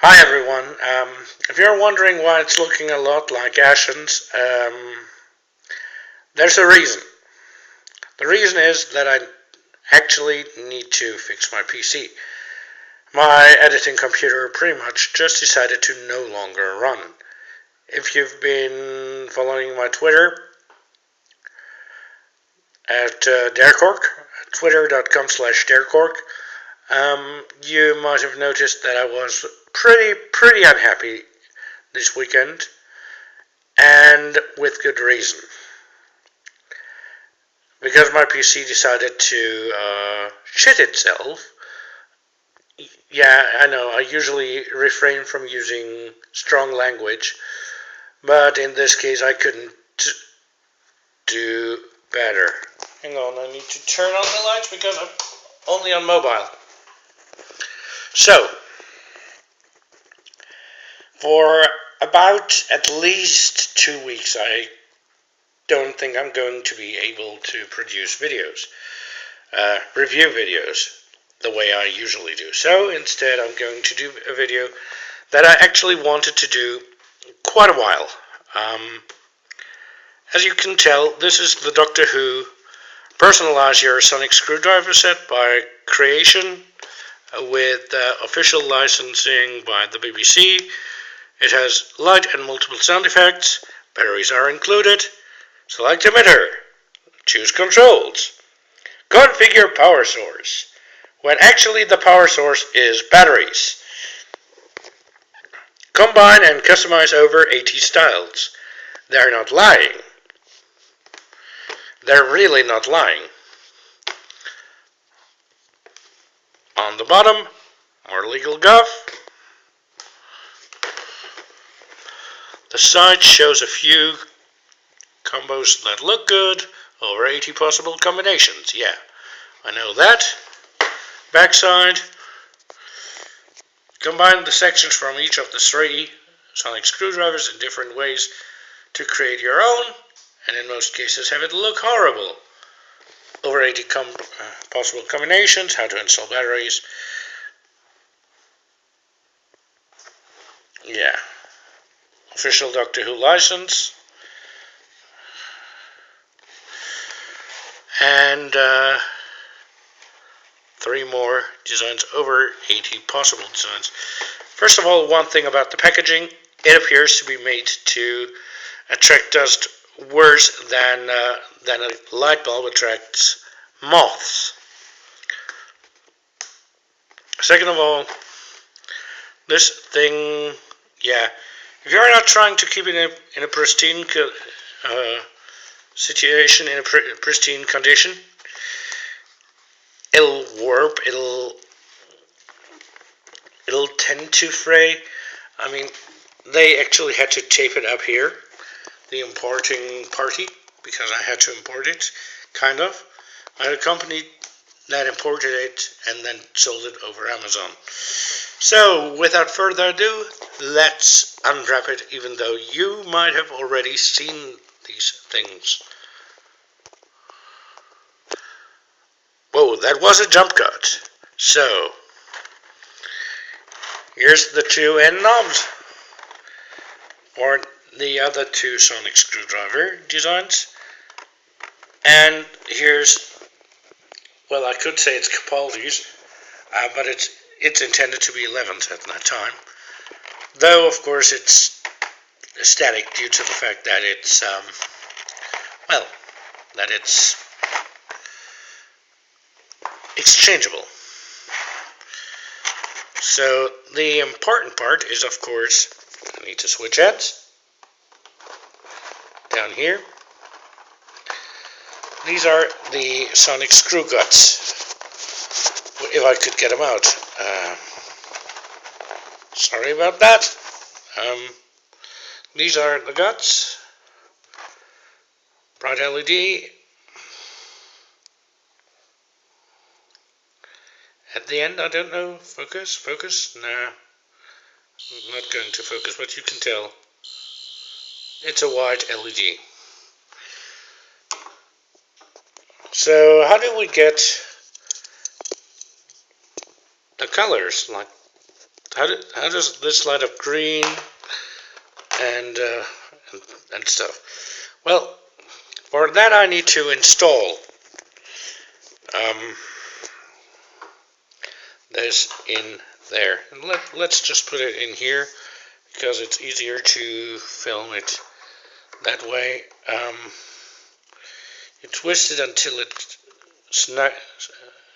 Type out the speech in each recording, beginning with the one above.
Hi everyone. If you're wondering why it's looking a lot like Ashen's, there's a reason. The reason is that I actually need to fix my PC. My editing computer pretty much just decided to no longer run. If you've been following my Twitter at DerKork, twitter.com/DerKork, you might have noticed that I was pretty unhappy this weekend, and with good reason. Because my PC decided to shit itself. Yeah, I know, I usually refrain from using strong language, but in this case I couldn't do better. Hang on, I need to turn on the lights because I'm only on mobile. So, for about at least 2 weeks, I don't think I'm going to be able to produce videos, review videos, the way I usually do. So instead, I'm going to do a video that I actually wanted to do quite a while. As you can tell, this is the Doctor Who Personalise Your Sonic Screwdriver set by Creation, with official licensing by the BBC. It has light and multiple sound effects, batteries are included. Select emitter, choose controls, configure power source, when actually the power source is batteries. Combine and customize over 80 styles. They're not lying. They're really not lying. On the bottom, more legal guff. The side shows a few combos that look good, over 80 possible combinations. Yeah, I know that. Backside, combine the sections from each of the 3 sonic screwdrivers in different ways to create your own, and in most cases have it look horrible. Over 80 possible combinations, how to install batteries. Yeah. Official Doctor Who license. And 3 more designs, over 80 possible designs. First of all, one thing about the packaging, it appears to be made to attract dust worse than a light bulb attracts moths. Second of all, this thing, yeah, if you're not trying to keep it in a pristine situation, in a pristine condition, it'll warp, it'll tend to fray. I mean, they actually had to tape it up here, the importing party, because I had to import it, kind of. I had a company that imported it and then sold it over Amazon. So, without further ado, let's unwrap it, even though you might have already seen these things. Whoa, that was a jump cut. So, here's the 2 end knobs for the other 2 sonic screwdriver designs. And here's, well, I could say it's Capaldi's, but it's intended to be 11s at that time. Though, of course, it's static due to the fact that it's, that it's exchangeable. So the important part is, of course, I need to switch heads down here. These are the sonic screw guts, if I could get them out. Sorry about that. These are the guts. Bright LED. At the end, I don't know, focus, nah, I'm not going to focus, but you can tell, it's a white LED. So, how do we get the colors, like how does this light up green and stuff? Well, for that I need to install this in there. And let's just put it in here because it's easier to film it that way. You twist it until it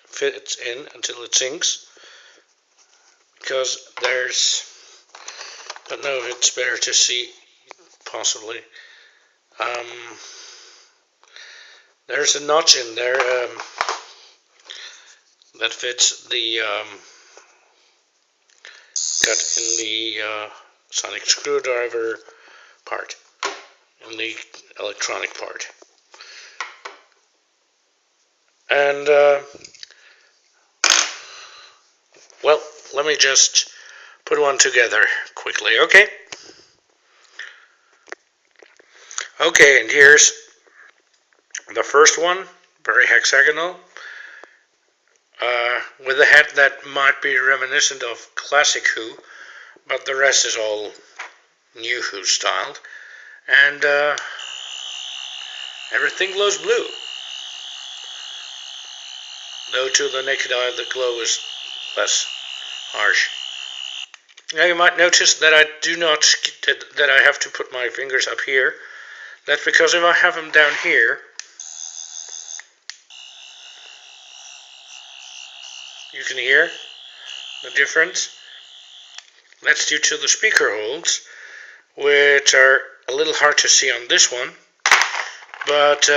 fits in, until it sinks, because there's, I don't know if it's better to see, possibly, there's a notch in there that fits the cut in the sonic screwdriver part, in the electronic part. And well, let me just put one together quickly, okay? Okay, and here's the first one, very hexagonal, with a head that might be reminiscent of classic Who, but the rest is all new Who styled, and everything glows blue. Though to the naked eye the glow is less harsh. Now you might notice that that I have to put my fingers up here. That's because if I have them down here, you can hear the difference. That's due to the speaker holes, which are a little hard to see on this one, but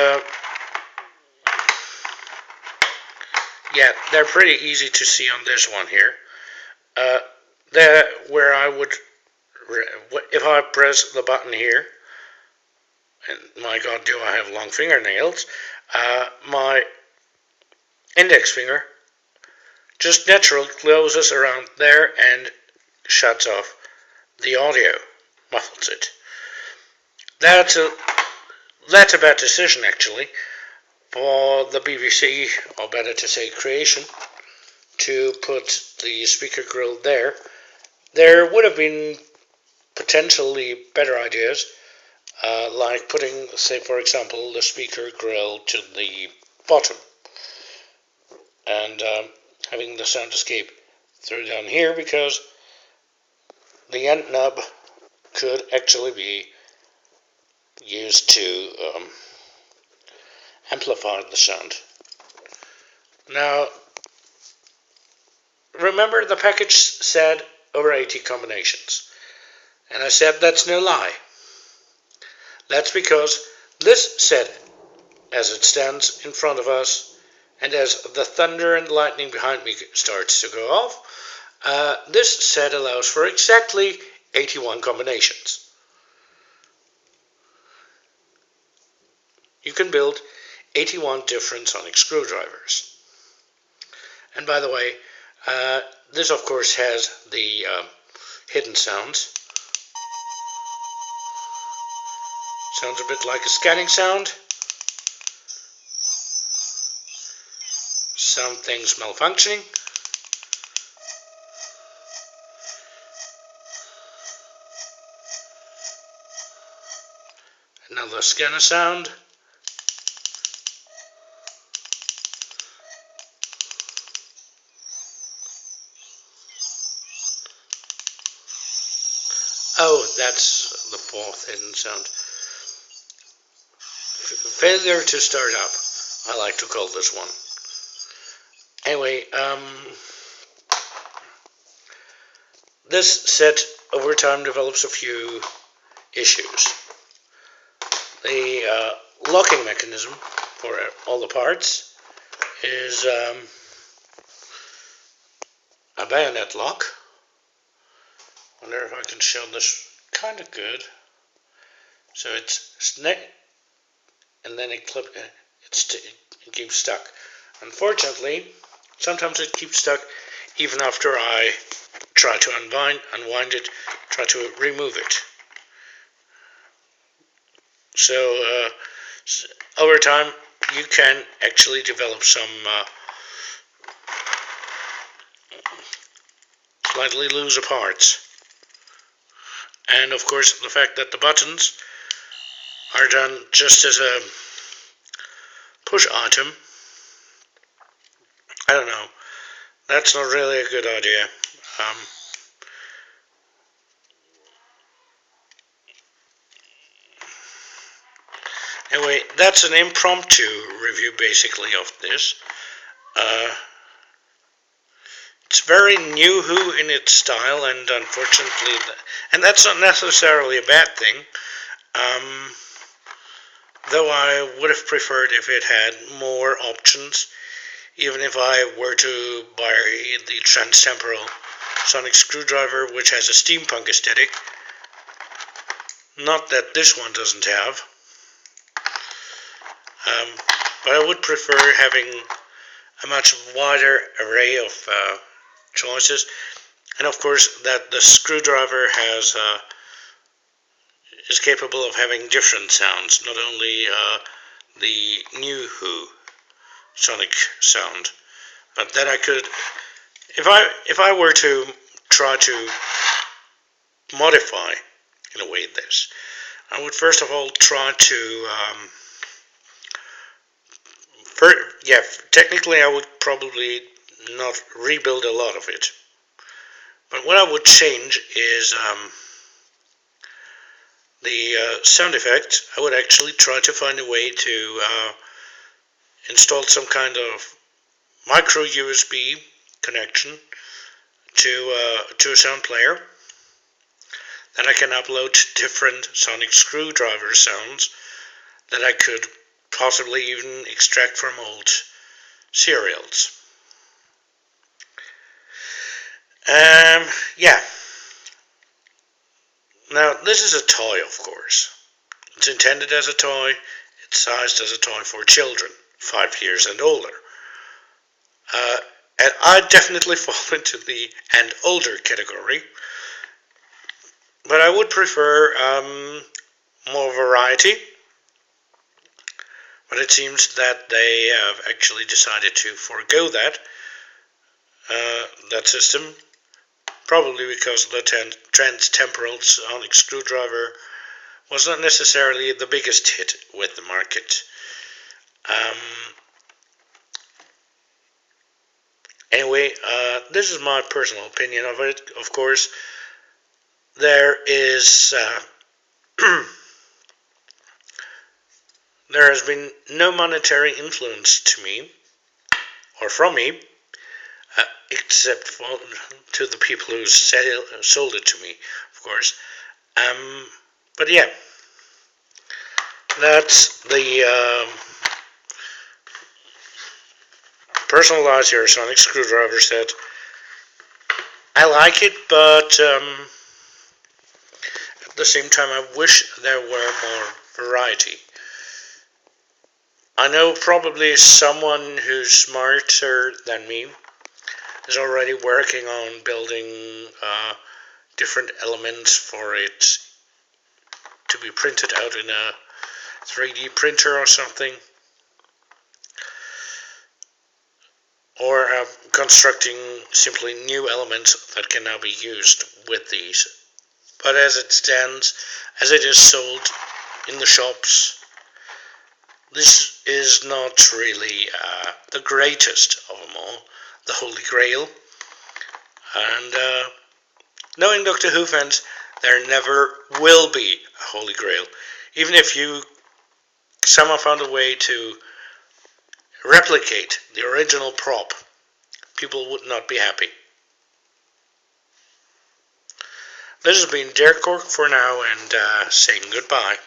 yeah, they're pretty easy to see on this one here. Where I would, if I press the button here, and my God, do I have long fingernails, my index finger just naturally closes around there and shuts off the audio, muffles it. That's a bad decision, actually, for the BBC, or better to say Creation, to put the speaker grill there. There would have been potentially better ideas, like putting, say for example, the speaker grill to the bottom, and having the sound escape through down here, because the end nub could actually be used to amplify the sound. Now, remember the package said over 80 combinations, and I said that's no lie. That's because this set, as it stands in front of us, and as the thunder and lightning behind me starts to go off, this set allows for exactly 81 combinations. You can build 81 different sonic screwdrivers. And by the way, this of course has the hidden sounds. Sounds a bit like a scanning sound. Some things malfunctioning. Another scanner sound. Oh, that's the fourth hidden sound. Failure to start up, I like to call this one. Anyway, this set over time develops a few issues. The locking mechanism for all the parts is a bayonet lock. I wonder if I can show this kind of good. So it's snap, and then it keeps stuck. Unfortunately, sometimes it keeps stuck even after I try to unwind it, try to remove it. So over time, you can actually develop some slightly looser parts. And of course the fact that the buttons are done just as a push item, I don't know, that's not really a good idea. Anyway, that's an impromptu review basically of this. It's very new Who in its style, and unfortunately, and that's not necessarily a bad thing. Though I would have preferred if it had more options, even if I were to buy the Transtemporal Sonic Screwdriver, which has a steampunk aesthetic. Not that this one doesn't have. But I would prefer having a much wider array of choices, and of course that the screwdriver is capable of having different sounds, not only the new Who Sonic sound, but that I could, if I were to try to modify in a way this, I would first of all try to technically I would probably not rebuild a lot of it, but what I would change is the sound effect. I would actually try to find a way to install some kind of micro USB connection to a sound player. Then I can upload different sonic screwdriver sounds that I could possibly even extract from old serials. Yeah. Now, this is a toy, of course. It's intended as a toy. It's sized as a toy for children, 5 years and older. And I definitely fall into the and older category. But I would prefer more variety. But it seems that they have actually decided to forego that system, probably because the Transtemporal Sonic Screwdriver was not necessarily the biggest hit with the market. Anyway, this is my personal opinion of it. Of course, there is there has been no monetary influence to me, or from me, except to the people who sold it to me, of course. But yeah, that's the Personalise Your Sonic Screwdriver set. I like it, but at the same time I wish there were more variety. I know probably someone who's smarter than me is already working on building different elements for it to be printed out in a 3D printer or something, or constructing simply new elements that can now be used with these. But as it stands, as it is sold in the shops, this is not really the greatest of them all, the Holy Grail. And knowing Doctor Who fans, there never will be a Holy Grail. Even if you somehow found a way to replicate the original prop, people would not be happy. This has been DerKork for now, and saying goodbye.